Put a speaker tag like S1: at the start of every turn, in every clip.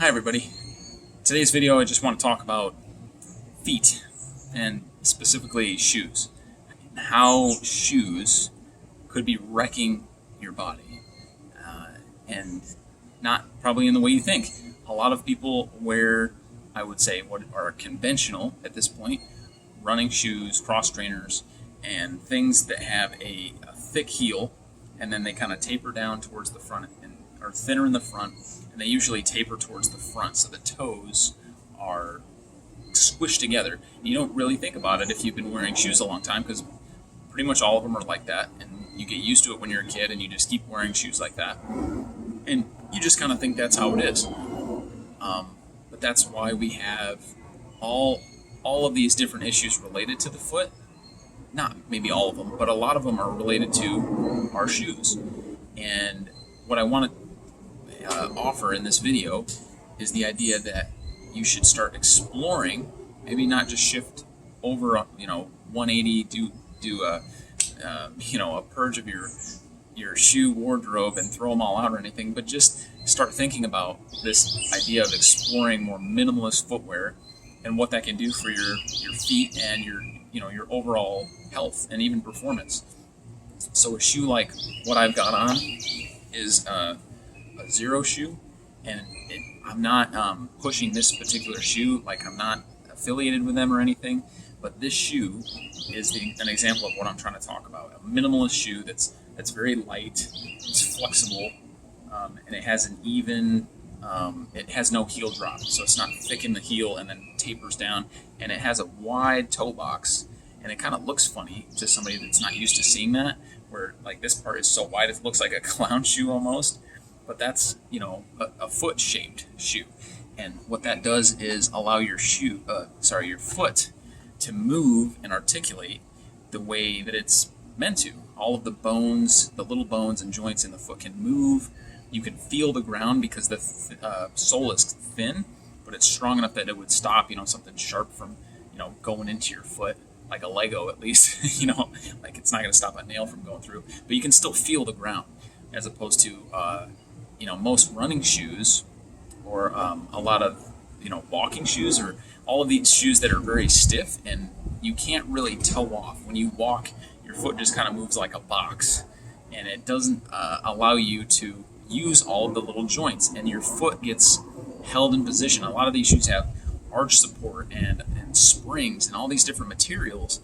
S1: Hi everybody. Today's video I just want to talk about feet and specifically shoes. How shoes could be wrecking your body and not probably in the way you think. A lot of people wear, I would say, what are conventional at this point, running shoes, cross trainers, and things that have a thick heel and then they kind of taper down towards the front and are thinner in the front, and they usually taper towards the front so the toes are squished together. You don't really think about it if you've been wearing shoes a long time, because pretty much all of them are like that, and you get used to it when you're a kid and you just keep wearing shoes like that, and you just kind of think that's how it is. But that's why we have all of these different issues related to the foot. Not maybe all of them, but a lot of them are related to our shoes. And what I want to offer in this video is the idea that you should start exploring, maybe not just shift over, 180, do a purge of your shoe wardrobe and throw them all out or anything, but just start thinking about this idea of exploring more minimalist footwear and what that can do for your feet and your overall health and even performance. So a shoe like what I've got on is a Zero shoe, and I'm not pushing this particular shoe, like I'm not affiliated with them or anything, but this shoe is an example of what I'm trying to talk about. A minimalist shoe that's very light, it's flexible, and it has an even, it has no heel drop, so it's not thick in the heel and then tapers down, and it has a wide toe box, and it kind of looks funny to somebody that's not used to seeing that, where like this part is so wide it looks like a clown shoe almost, but that's a foot shaped shoe, and what that does is allow your your foot to move and articulate the way that it's meant to. All of the bones, the little bones and joints in the foot can move. You can feel the ground because the sole is thin, but it's strong enough that it would stop something sharp from going into your foot, like a Lego at least. Like it's not going to stop a nail from going through, but you can still feel the ground, as opposed to most running shoes or a lot of walking shoes, or all of these shoes that are very stiff and you can't really toe off. When you walk, your foot just kind of moves like a box, and it doesn't allow you to use all of the little joints, and your foot gets held in position. A lot of these shoes have arch support and springs and all these different materials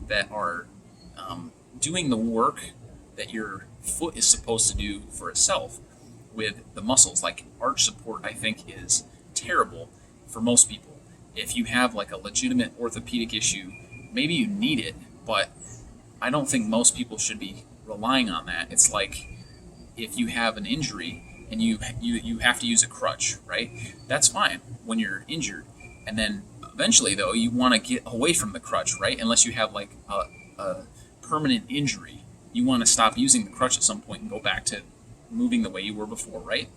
S1: that are doing the work that your foot is supposed to do for itself with the muscles. Like arch support, I think, is terrible for most people. If you have like a legitimate orthopedic issue, maybe you need it, but I don't think most people should be relying on that. It's like if you have an injury and you have to use a crutch, right? That's fine when you're injured, and then eventually though you want to get away from the crutch, right? Unless you have like a permanent injury, you want to stop using the crutch at some point and go back to moving the way you were before, right?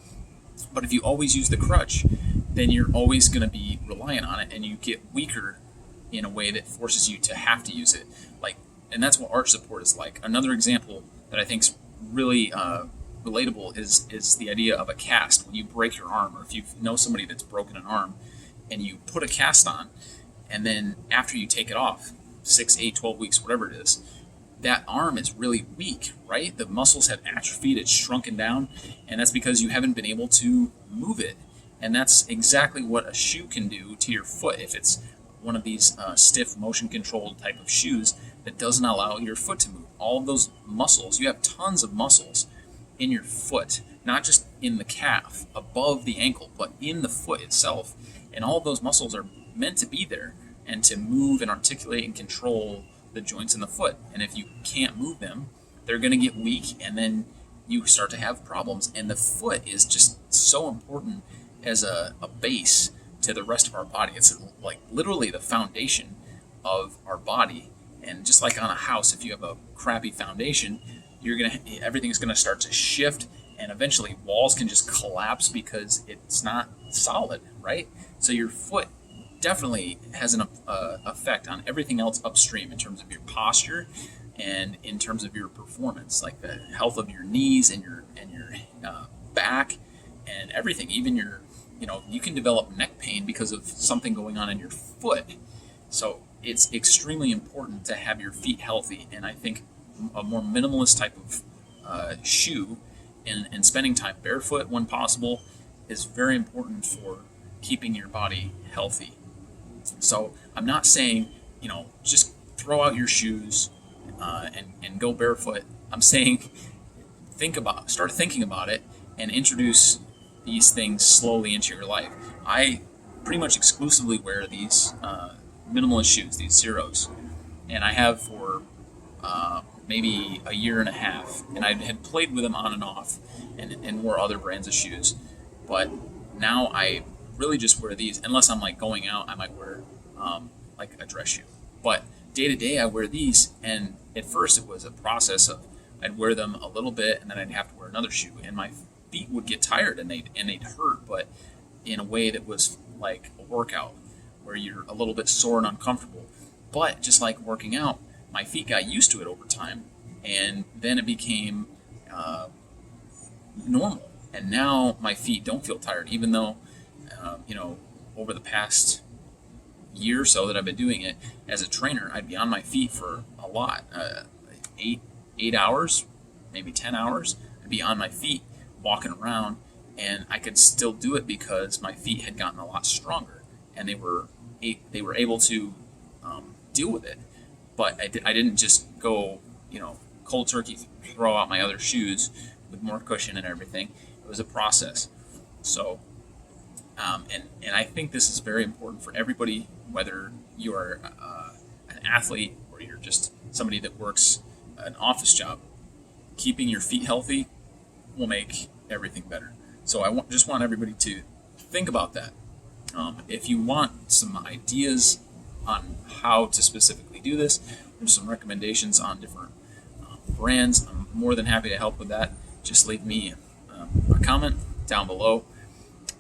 S1: But if you always use the crutch, then you're always going to be reliant on it, and you get weaker in a way that forces you to have to use it. And that's what arch support is like. Another example that I think is really relatable is the idea of a cast. When you break your arm, or if you know somebody that's broken an arm, and you put a cast on, and then after you take it off, 6, 8, 12 weeks, whatever it is, that arm is really weak, right? The muscles have atrophied, it's shrunken down, and that's because you haven't been able to move it. And that's exactly what a shoe can do to your foot if it's one of these stiff, motion-controlled type of shoes that doesn't allow your foot to move. All of those muscles, you have tons of muscles in your foot, not just in the calf, above the ankle, but in the foot itself. And all of those muscles are meant to be there and to move and articulate and control the joints in the foot. And if you can't move them, they're going to get weak, and then you start to have problems. And the foot is just so important as a base to the rest of our body. It's like literally the foundation of our body. And just like on a house, if you have a crappy foundation, everything's gonna start to shift, and eventually walls can just collapse because it's not solid, right? So your foot definitely has an effect on everything else upstream in terms of your posture and in terms of your performance, like the health of your knees and your back and everything, even your you can develop neck pain because of something going on in your foot. So it's extremely important to have your feet healthy, and I think a more minimalist type of shoe and spending time barefoot when possible is very important for keeping your body healthy. So I'm not saying, just throw out your shoes and go barefoot. I'm saying start thinking about it and introduce these things slowly into your life. I pretty much exclusively wear these minimalist shoes, these Zeros, and I have for maybe a year and a half, and I had played with them on and off and wore other brands of shoes, but now I really just wear these. Unless I'm like going out, I might wear like a dress shoe, but day to day I wear these. And at first it was a process of I'd wear them a little bit and then I'd have to wear another shoe, and my feet would get tired and they'd hurt, but in a way that was like a workout where you're a little bit sore and uncomfortable. But just like working out, my feet got used to it over time, and then it became normal. And now my feet don't feel tired, even though, over the past year or so that I've been doing it as a trainer, I'd be on my feet for a lot, 8 hours, maybe 10 hours. I'd be on my feet walking around, and I could still do it because my feet had gotten a lot stronger, and they were able to deal with it. But I didn't just go, cold turkey, throw out my other shoes with more cushion and everything. It was a process. So, and I think this is very important for everybody, whether you are an athlete or you're just somebody that works an office job. Keeping your feet healthy will make everything better. So I just want everybody to think about that. If you want some ideas on how to specifically do this, there's some recommendations on different brands. I'm more than happy to help with that. Just leave me a comment down below.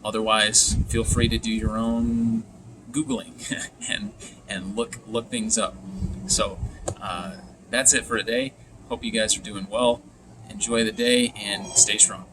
S1: Otherwise, feel free to do your own Googling and look things up. So that's it for today. Hope you guys are doing well. Enjoy the day and stay strong.